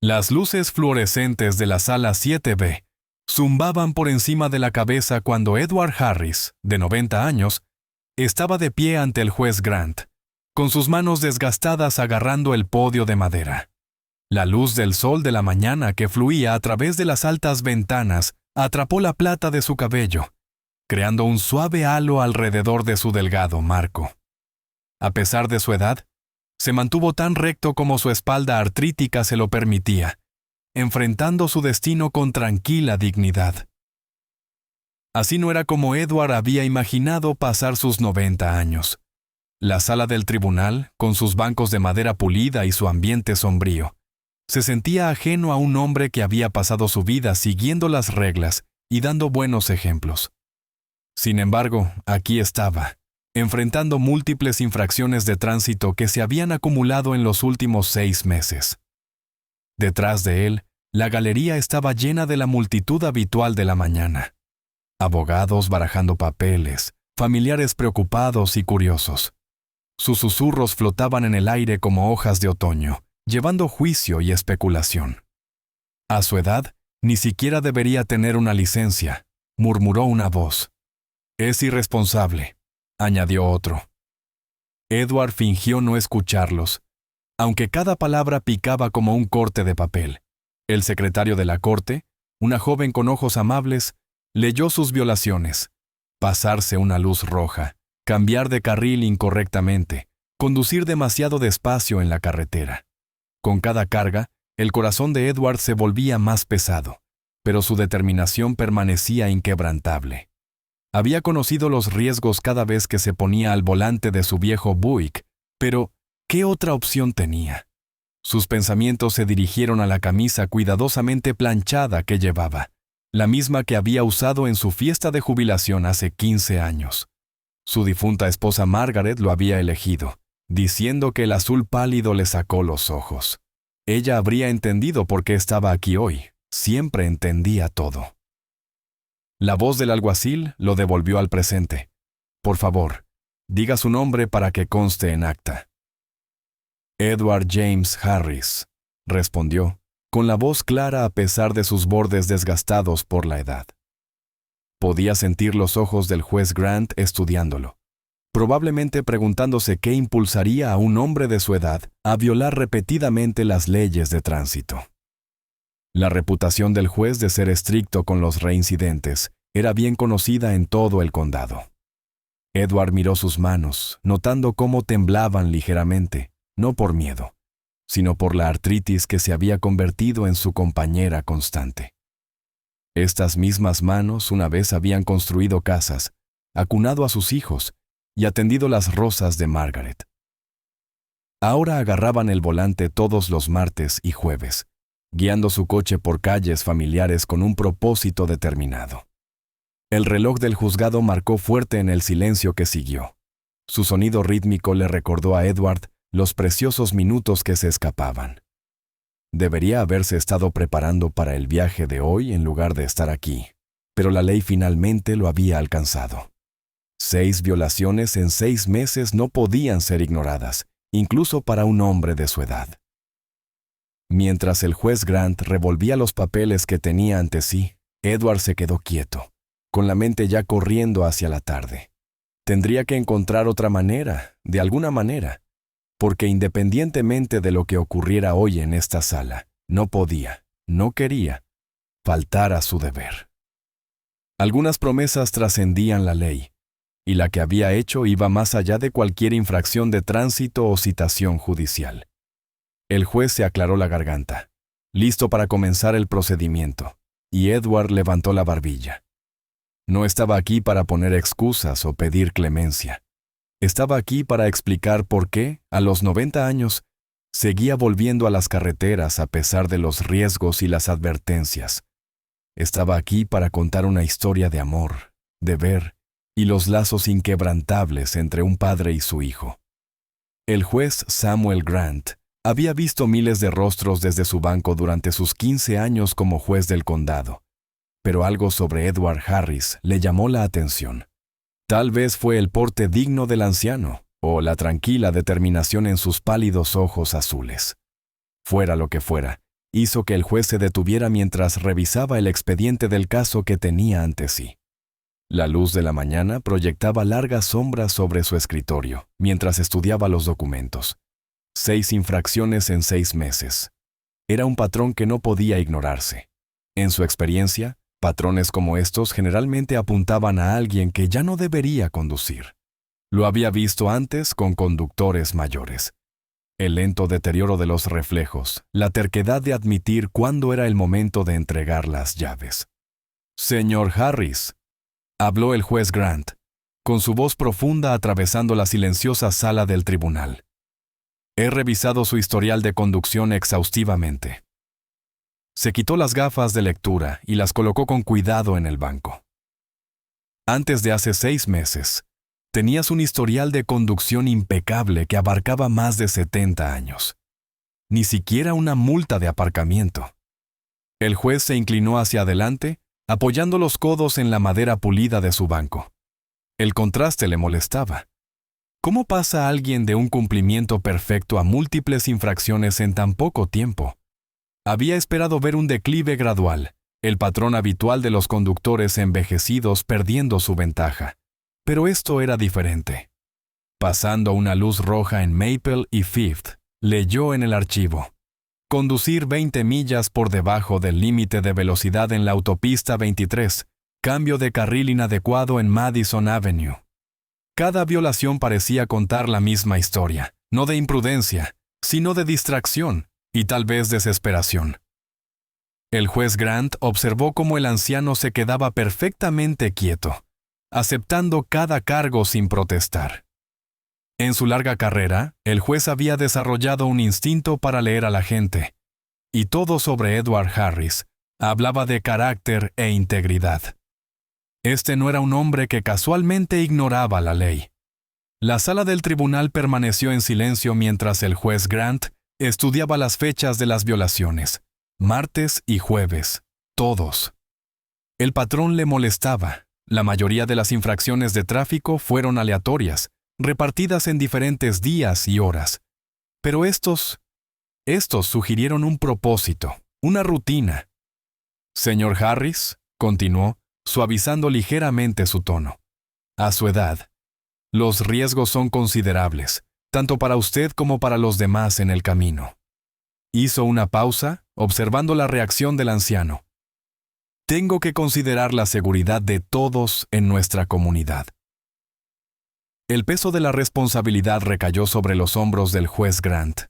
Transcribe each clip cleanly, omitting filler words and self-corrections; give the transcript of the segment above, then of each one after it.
Las luces fluorescentes de la sala 7B zumbaban por encima de la cabeza cuando Edward Harris, de 90 años, estaba de pie ante el juez Grant, con sus manos desgastadas agarrando el podio de madera. La luz del sol de la mañana que fluía a través de las altas ventanas atrapó la plata de su cabello, creando un suave halo alrededor de su delgado marco. A pesar de su edad, se mantuvo tan recto como su espalda artrítica se lo permitía, enfrentando su destino con tranquila dignidad. Así no era como Edward había imaginado pasar sus 90 años. La sala del tribunal, con sus bancos de madera pulida y su ambiente sombrío, se sentía ajeno a un hombre que había pasado su vida siguiendo las reglas y dando buenos ejemplos. Sin embargo, aquí estaba, enfrentando múltiples infracciones de tránsito que se habían acumulado en los últimos 6 meses. Detrás de él, la galería estaba llena de la multitud habitual de la mañana. Abogados barajando papeles, familiares preocupados y curiosos. Sus susurros flotaban en el aire como hojas de otoño, llevando juicio y especulación. A su edad, ni siquiera debería tener una licencia, murmuró una voz. Es irresponsable, añadió otro. Edward fingió no escucharlos, aunque cada palabra picaba como un corte de papel. El secretario de la corte, una joven con ojos amables, leyó sus violaciones: pasarse una luz roja, cambiar de carril incorrectamente, conducir demasiado despacio en la carretera. Con cada carga, el corazón de Edward se volvía más pesado, pero su determinación permanecía inquebrantable. Había conocido los riesgos cada vez que se ponía al volante de su viejo Buick, pero ¿qué otra opción tenía? Sus pensamientos se dirigieron a la camisa cuidadosamente planchada que llevaba, la misma que había usado en su fiesta de jubilación hace 15 años. Su difunta esposa Margaret lo había elegido, diciendo que el azul pálido le sacó los ojos. Ella habría entendido por qué estaba aquí hoy. Siempre entendía todo. La voz del alguacil lo devolvió al presente. Por favor, diga su nombre para que conste en acta. Edward James Harris, respondió, con la voz clara a pesar de sus bordes desgastados por la edad. Podía sentir los ojos del juez Grant estudiándolo, probablemente preguntándose qué impulsaría a un hombre de su edad a violar repetidamente las leyes de tránsito. La reputación del juez de ser estricto con los reincidentes era bien conocida en todo el condado. Edward miró sus manos, notando cómo temblaban ligeramente, no por miedo, sino por la artritis que se había convertido en su compañera constante. Estas mismas manos una vez habían construido casas, acunado a sus hijos y atendido las rosas de Margaret. Ahora agarraban el volante todos los martes y jueves, guiando su coche por calles familiares con un propósito determinado. El reloj del juzgado marcó fuerte en el silencio que siguió. Su sonido rítmico le recordó a Edward los preciosos minutos que se escapaban. Debería haberse estado preparando para el viaje de hoy en lugar de estar aquí, pero la ley finalmente lo había alcanzado. 6 violaciones en 6 meses no podían ser ignoradas, incluso para un hombre de su edad. Mientras el juez Grant revolvía los papeles que tenía ante sí, Edward se quedó quieto, con la mente ya corriendo hacia la tarde. Tendría que encontrar otra manera, de alguna manera, porque independientemente de lo que ocurriera hoy en esta sala, no podía, no quería, faltar a su deber. Algunas promesas trascendían la ley, y la que había hecho iba más allá de cualquier infracción de tránsito o citación judicial. El juez se aclaró la garganta, listo para comenzar el procedimiento, y Edward levantó la barbilla. No estaba aquí para poner excusas o pedir clemencia. Estaba aquí para explicar por qué, a los 90 años, seguía volviendo a las carreteras a pesar de los riesgos y las advertencias. Estaba aquí para contar una historia de amor, deber y los lazos inquebrantables entre un padre y su hijo. El juez Samuel Grant había visto miles de rostros desde su banco durante sus 15 años como juez del condado, pero algo sobre Edward Harris le llamó la atención. Tal vez fue el porte digno del anciano, o la tranquila determinación en sus pálidos ojos azules. Fuera lo que fuera, hizo que el juez se detuviera mientras revisaba el expediente del caso que tenía ante sí. La luz de la mañana proyectaba largas sombras sobre su escritorio, mientras estudiaba los documentos. 6 infracciones en 6 meses. Era un patrón que no podía ignorarse. En su experiencia, patrones como estos generalmente apuntaban a alguien que ya no debería conducir. Lo había visto antes con conductores mayores. El lento deterioro de los reflejos, la terquedad de admitir cuándo era el momento de entregar las llaves. «Señor Harris», habló el juez Grant, con su voz profunda atravesando la silenciosa sala del tribunal. «He revisado su historial de conducción exhaustivamente». Se quitó las gafas de lectura y las colocó con cuidado en el banco. Antes de hace 6 meses, tenías un historial de conducción impecable que abarcaba más de 70 años. Ni siquiera una multa de aparcamiento. El juez se inclinó hacia adelante, apoyando los codos en la madera pulida de su banco. El contraste le molestaba. ¿Cómo pasa alguien de un cumplimiento perfecto a múltiples infracciones en tan poco tiempo? Había esperado ver un declive gradual, el patrón habitual de los conductores envejecidos perdiendo su ventaja. Pero esto era diferente. Pasando una luz roja en Maple y Fifth, leyó en el archivo: conducir 20 millas por debajo del límite de velocidad en la autopista 23, cambio de carril inadecuado en Madison Avenue. Cada violación parecía contar la misma historia, no de imprudencia, sino de distracción y tal vez desesperación. El juez Grant observó cómo el anciano se quedaba perfectamente quieto, aceptando cada cargo sin protestar. En su larga carrera, el juez había desarrollado un instinto para leer a la gente, y todo sobre Edward Harris hablaba de carácter e integridad. Este no era un hombre que casualmente ignoraba la ley. La sala del tribunal permaneció en silencio mientras el juez Grant estudiaba las fechas de las violaciones, martes y jueves, todos. El patrón le molestaba. La mayoría de las infracciones de tráfico fueron aleatorias, repartidas en diferentes días y horas. Pero estos sugirieron un propósito, una rutina. «Señor Harris», continuó, suavizando ligeramente su tono, «a su edad, los riesgos son considerables, tanto para usted como para los demás en el camino». Hizo una pausa, observando la reacción del anciano. «Tengo que considerar la seguridad de todos en nuestra comunidad». El peso de la responsabilidad recayó sobre los hombros del juez Grant.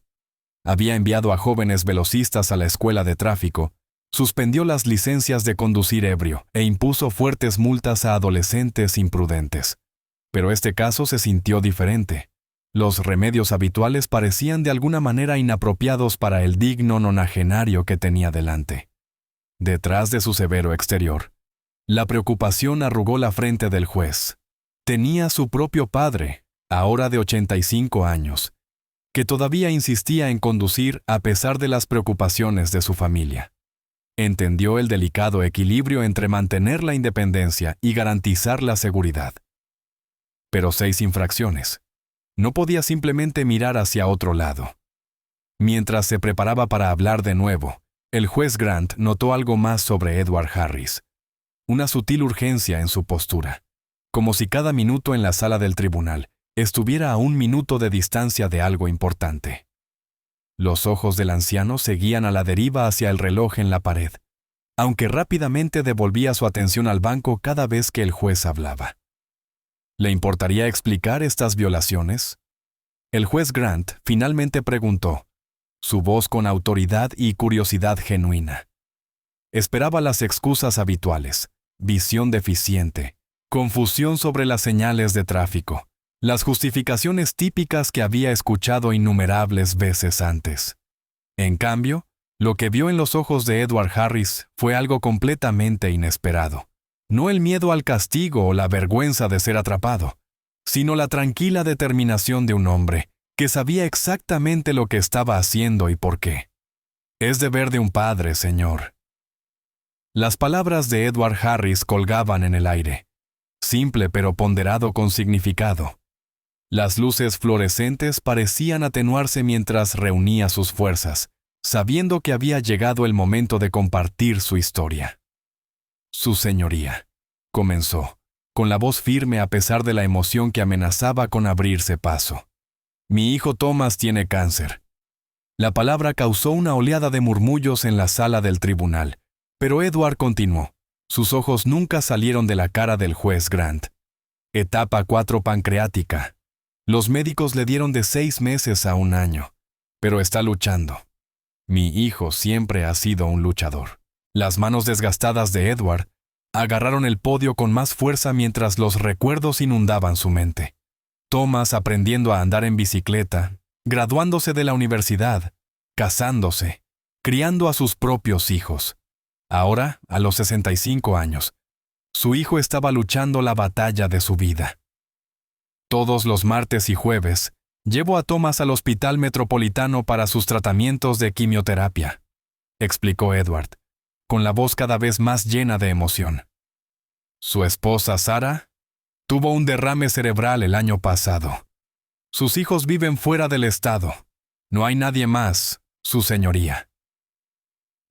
Había enviado a jóvenes velocistas a la escuela de tráfico, suspendió las licencias de conducir ebrio e impuso fuertes multas a adolescentes imprudentes. Pero este caso se sintió diferente. Los remedios habituales parecían de alguna manera inapropiados para el digno nonagenario que tenía delante. Detrás de su severo exterior, la preocupación arrugó la frente del juez. Tenía su propio padre, ahora de 85 años, que todavía insistía en conducir a pesar de las preocupaciones de su familia. Entendió el delicado equilibrio entre mantener la independencia y garantizar la seguridad. Pero 6 infracciones. No podía simplemente mirar hacia otro lado. Mientras se preparaba para hablar de nuevo, el juez Grant notó algo más sobre Edward Harris. Una sutil urgencia en su postura, como si cada minuto en la sala del tribunal estuviera a 1 minuto de distancia de algo importante. Los ojos del anciano seguían a la deriva hacia el reloj en la pared, aunque rápidamente devolvía su atención al banco cada vez que el juez hablaba. ¿Le importaría explicar estas violaciones? El juez Grant finalmente preguntó, su voz con autoridad y curiosidad genuina. Esperaba las excusas habituales: visión deficiente, confusión sobre las señales de tráfico, las justificaciones típicas que había escuchado innumerables veces antes. En cambio, lo que vio en los ojos de Edward Harris fue algo completamente inesperado. No el miedo al castigo o la vergüenza de ser atrapado, sino la tranquila determinación de un hombre que sabía exactamente lo que estaba haciendo y por qué. «Es deber de un padre, señor». Las palabras de Edward Harris colgaban en el aire, simple pero ponderado con significado. Las luces fluorescentes parecían atenuarse mientras reunía sus fuerzas, sabiendo que había llegado el momento de compartir su historia. Su señoría, comenzó, con la voz firme a pesar de la emoción que amenazaba con abrirse paso. Mi hijo Thomas tiene cáncer. La palabra causó una oleada de murmullos en la sala del tribunal, pero Edward continuó. Sus ojos nunca salieron de la cara del juez Grant. Etapa 4 pancreática. Los médicos le dieron de 6 meses a 1 año, pero está luchando. Mi hijo siempre ha sido un luchador. Las manos desgastadas de Edward agarraron el podio con más fuerza mientras los recuerdos inundaban su mente. Thomas aprendiendo a andar en bicicleta, graduándose de la universidad, casándose, criando a sus propios hijos. Ahora, a los 65 años, su hijo estaba luchando la batalla de su vida. Todos los martes y jueves, llevo a Thomas al Hospital Metropolitano para sus tratamientos de quimioterapia, explicó Edward, con la voz cada vez más llena de emoción. Su esposa, Sarah, tuvo un derrame cerebral el año pasado. Sus hijos viven fuera del estado. No hay nadie más, su señoría.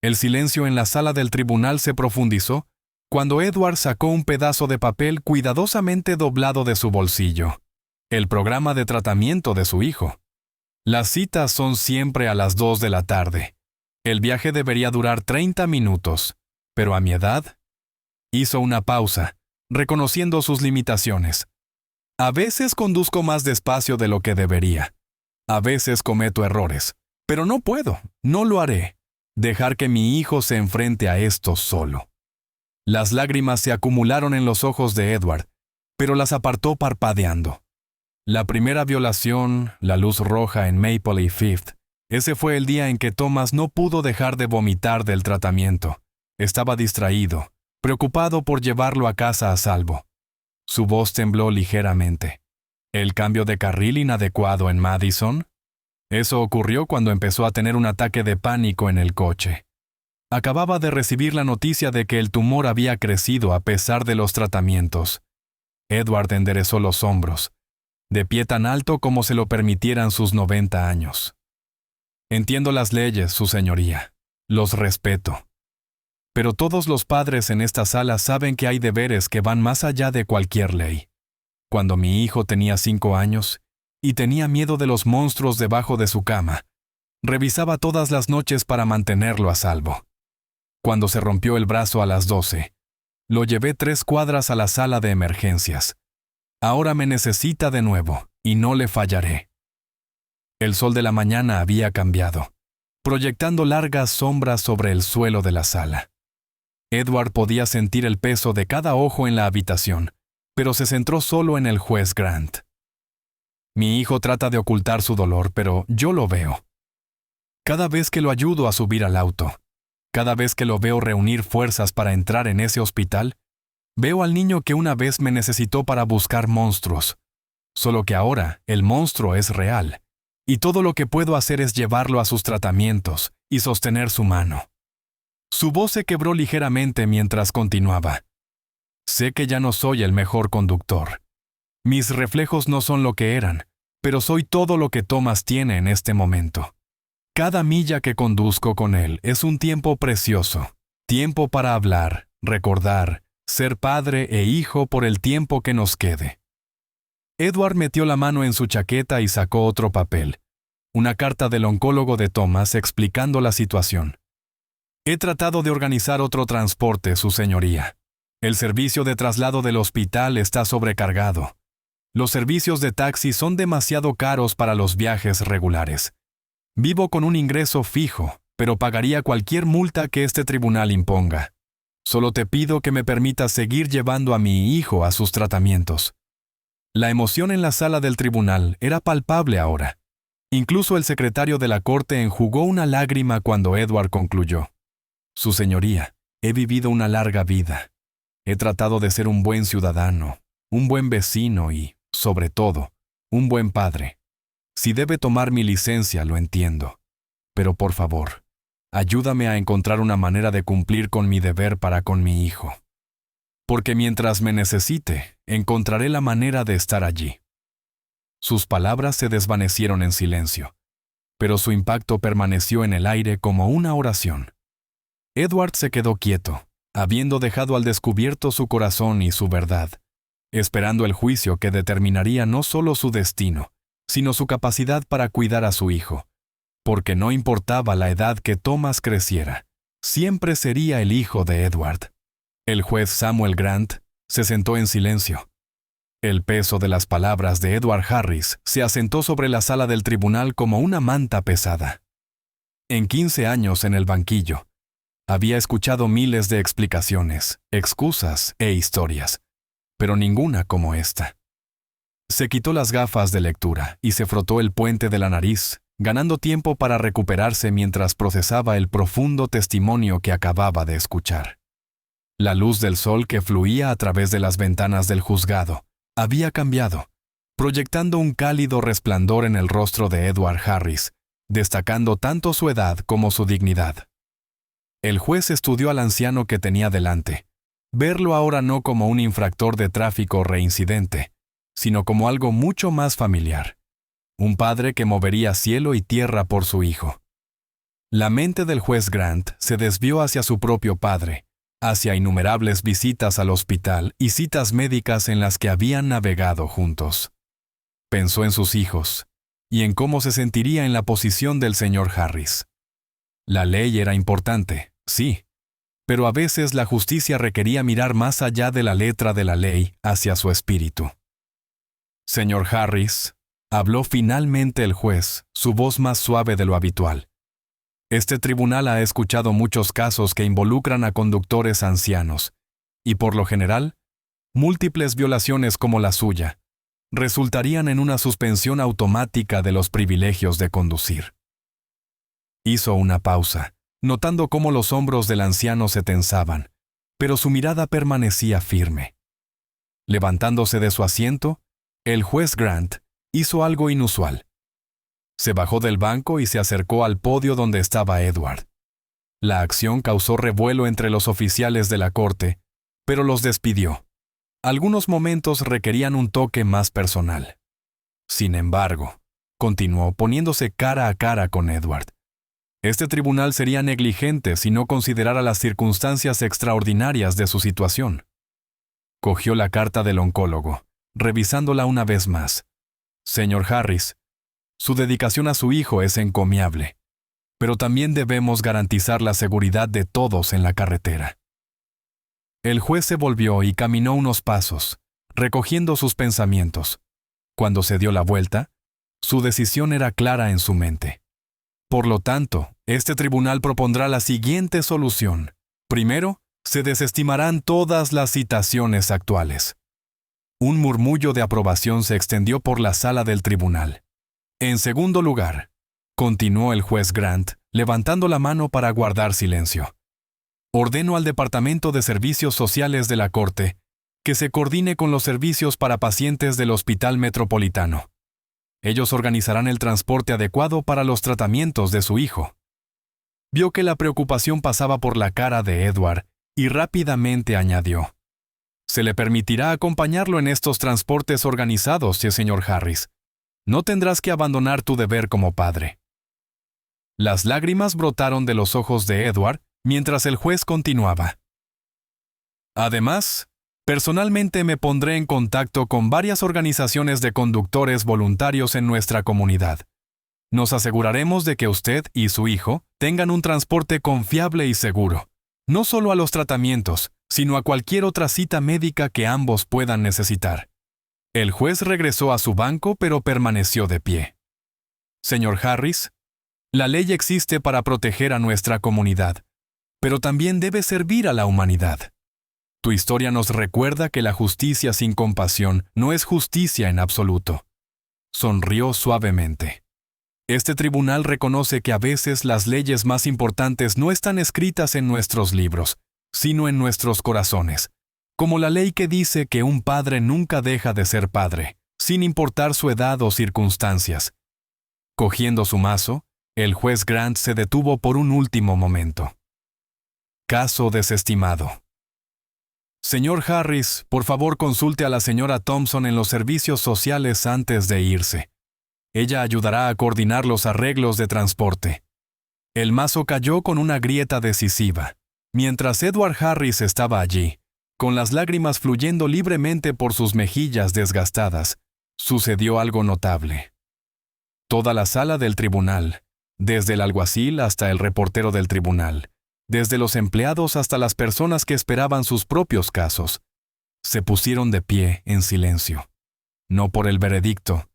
El silencio en la sala del tribunal se profundizó cuando Edward sacó un pedazo de papel cuidadosamente doblado de su bolsillo. El programa de tratamiento de su hijo. Las citas son siempre a las 2 de la tarde. El viaje debería durar 30 minutos, pero a mi edad... Hizo una pausa, reconociendo sus limitaciones. A veces conduzco más despacio de lo que debería. A veces cometo errores, pero no puedo, no lo haré. Dejar que mi hijo se enfrente a esto solo. Las lágrimas se acumularon en los ojos de Edward, pero las apartó parpadeando. La primera violación, la luz roja en Maple y Fifth. Ese fue el día en que Thomas no pudo dejar de vomitar del tratamiento. Estaba distraído, preocupado por llevarlo a casa a salvo. Su voz tembló ligeramente. ¿El cambio de carril inadecuado en Madison? Eso ocurrió cuando empezó a tener un ataque de pánico en el coche. Acababa de recibir la noticia de que el tumor había crecido a pesar de los tratamientos. Edward enderezó los hombros, de pie tan alto como se lo permitieran sus 90 años. Entiendo las leyes, su señoría. Los respeto. Pero todos los padres en esta sala saben que hay deberes que van más allá de cualquier ley. Cuando mi hijo tenía 5 años y tenía miedo de los monstruos debajo de su cama, revisaba todas las noches para mantenerlo a salvo. Cuando se rompió el brazo a las 12, lo llevé 3 cuadras a la sala de emergencias. Ahora me necesita de nuevo, y no le fallaré. El sol de la mañana había cambiado, proyectando largas sombras sobre el suelo de la sala. Edward podía sentir el peso de cada ojo en la habitación, pero se centró solo en el juez Grant. Mi hijo trata de ocultar su dolor, pero yo lo veo. Cada vez que lo ayudo a subir al auto, cada vez que lo veo reunir fuerzas para entrar en ese hospital, veo al niño que una vez me necesitó para buscar monstruos. Solo que ahora el monstruo es real, y todo lo que puedo hacer es llevarlo a sus tratamientos y sostener su mano. Su voz se quebró ligeramente mientras continuaba. Sé que ya no soy el mejor conductor. Mis reflejos no son lo que eran, pero soy todo lo que Thomas tiene en este momento. Cada milla que conduzco con él es un tiempo precioso, tiempo para hablar, recordar, ser padre e hijo por el tiempo que nos quede. Edward metió la mano en su chaqueta y sacó otro papel, una carta del oncólogo de Thomas explicando la situación. He tratado de organizar otro transporte, su señoría. El servicio de traslado del hospital está sobrecargado. Los servicios de taxi son demasiado caros para los viajes regulares. Vivo con un ingreso fijo, pero pagaría cualquier multa que este tribunal imponga. Solo te pido que me permitas seguir llevando a mi hijo a sus tratamientos. La emoción en la sala del tribunal era palpable ahora. Incluso el secretario de la corte enjugó una lágrima cuando Edward concluyó. Su señoría, he vivido una larga vida. He tratado de ser un buen ciudadano, un buen vecino y, sobre todo, un buen padre. Si debe tomar mi licencia, lo entiendo. Pero por favor, ayúdame a encontrar una manera de cumplir con mi deber para con mi hijo. Porque mientras me necesite, encontraré la manera de estar allí. Sus palabras se desvanecieron en silencio. pero su impacto permaneció en el aire como una oración. Edward se quedó quieto, habiendo dejado al descubierto su corazón y su verdad, esperando el juicio que determinaría no solo su destino, sino su capacidad para cuidar a su hijo, porque no importaba la edad que Thomas creciera, siempre sería el hijo de Edward. El juez Samuel Grant se sentó en silencio. El peso de las palabras de Edward Harris se asentó sobre la sala del tribunal como una manta pesada. En 15 años en el banquillo, había escuchado miles de explicaciones, excusas e historias, pero ninguna como esta. Se quitó las gafas de lectura y se frotó el puente de la nariz, ganando tiempo para recuperarse mientras procesaba el profundo testimonio que acababa de escuchar. La luz del sol que fluía a través de las ventanas del juzgado había cambiado, proyectando un cálido resplandor en el rostro de Edward Harris, destacando tanto su edad como su dignidad. El juez estudió al anciano que tenía delante, verlo ahora no como un infractor de tráfico reincidente, sino como algo mucho más familiar, un padre que movería cielo y tierra por su hijo. La mente del juez Grant se desvió hacia su propio padre, hacia innumerables visitas al hospital y citas médicas en las que habían navegado juntos. Pensó en sus hijos y en cómo se sentiría en la posición del señor Harris. La ley era importante, sí, pero a veces la justicia requería mirar más allá de la letra de la ley hacia su espíritu. Señor Harris, habló finalmente el juez, su voz más suave de lo habitual. Este tribunal ha escuchado muchos casos que involucran a conductores ancianos, y por lo general, múltiples violaciones como la suya resultarían en una suspensión automática de los privilegios de conducir. Hizo una pausa, notando cómo los hombros del anciano se tensaban, pero su mirada permanecía firme. Levantándose de su asiento, el juez Grant hizo algo inusual. Se bajó del banco y se acercó al podio donde estaba Edward. La acción causó revuelo entre los oficiales de la corte, pero los despidió. Algunos momentos requerían un toque más personal. Sin embargo, continuó poniéndose cara a cara con Edward. Este tribunal sería negligente si no considerara las circunstancias extraordinarias de su situación. Cogió la carta del oncólogo, revisándola una vez más. Señor Harris, su dedicación a su hijo es encomiable, pero también debemos garantizar la seguridad de todos en la carretera. El juez se volvió y caminó unos pasos, recogiendo sus pensamientos. Cuando se dio la vuelta, su decisión era clara en su mente. Por lo tanto, este tribunal propondrá la siguiente solución. Primero, se desestimarán todas las citaciones actuales. Un murmullo de aprobación se extendió por la sala del tribunal. En segundo lugar, continuó el juez Grant, levantando la mano para guardar silencio. Ordeno al Departamento de Servicios Sociales de la Corte que se coordine con los servicios para pacientes del Hospital Metropolitano. Ellos organizarán el transporte adecuado para los tratamientos de su hijo. Vio que la preocupación pasaba por la cara de Edward y rápidamente añadió: Se le permitirá acompañarlo en estos transportes organizados, señor Harris. No tendrás que abandonar tu deber como padre. Las lágrimas brotaron de los ojos de Edward mientras el juez continuaba. Además, personalmente me pondré en contacto con varias organizaciones de conductores voluntarios en nuestra comunidad. Nos aseguraremos de que usted y su hijo tengan un transporte confiable y seguro, no solo a los tratamientos, sino a cualquier otra cita médica que ambos puedan necesitar. El juez regresó a su banco, pero permaneció de pie. Señor Harris, la ley existe para proteger a nuestra comunidad, pero también debe servir a la humanidad. Tu historia nos recuerda que la justicia sin compasión no es justicia en absoluto. Sonrió suavemente. Este tribunal reconoce que a veces las leyes más importantes no están escritas en nuestros libros, sino en nuestros corazones, como la ley que dice que un padre nunca deja de ser padre, sin importar su edad o circunstancias. Cogiendo su mazo, el juez Grant se detuvo por un último momento. Caso desestimado. Señor Harris, por favor consulte a la señora Thompson en los servicios sociales antes de irse. Ella ayudará a coordinar los arreglos de transporte. El mazo cayó con una grieta decisiva. Mientras Edward Harris estaba allí, con las lágrimas fluyendo libremente por sus mejillas desgastadas, sucedió algo notable. Toda la sala del tribunal, desde el alguacil hasta el reportero del tribunal, desde los empleados hasta las personas que esperaban sus propios casos, se pusieron de pie en silencio, no por el veredicto,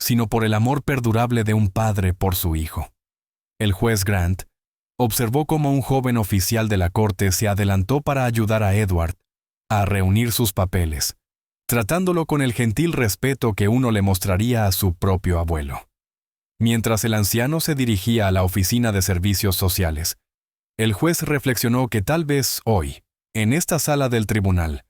sino por el amor perdurable de un padre por su hijo. El juez Grant observó cómo un joven oficial de la corte se adelantó para ayudar a Edward a reunir sus papeles, tratándolo con el gentil respeto que uno le mostraría a su propio abuelo. Mientras el anciano se dirigía a la oficina de servicios sociales, el juez reflexionó que tal vez hoy, en esta sala del tribunal,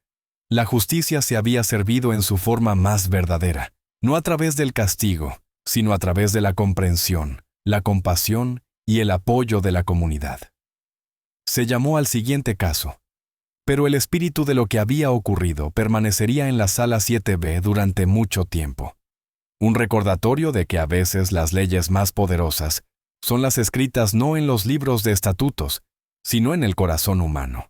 la justicia se había servido en su forma más verdadera, no a través del castigo, sino a través de la comprensión, la compasión y el apoyo de la comunidad. Se llamó al siguiente caso, pero el espíritu de lo que había ocurrido permanecería en la sala 7B durante mucho tiempo. Un recordatorio de que a veces las leyes más poderosas son las escritas no en los libros de estatutos, sino en el corazón humano.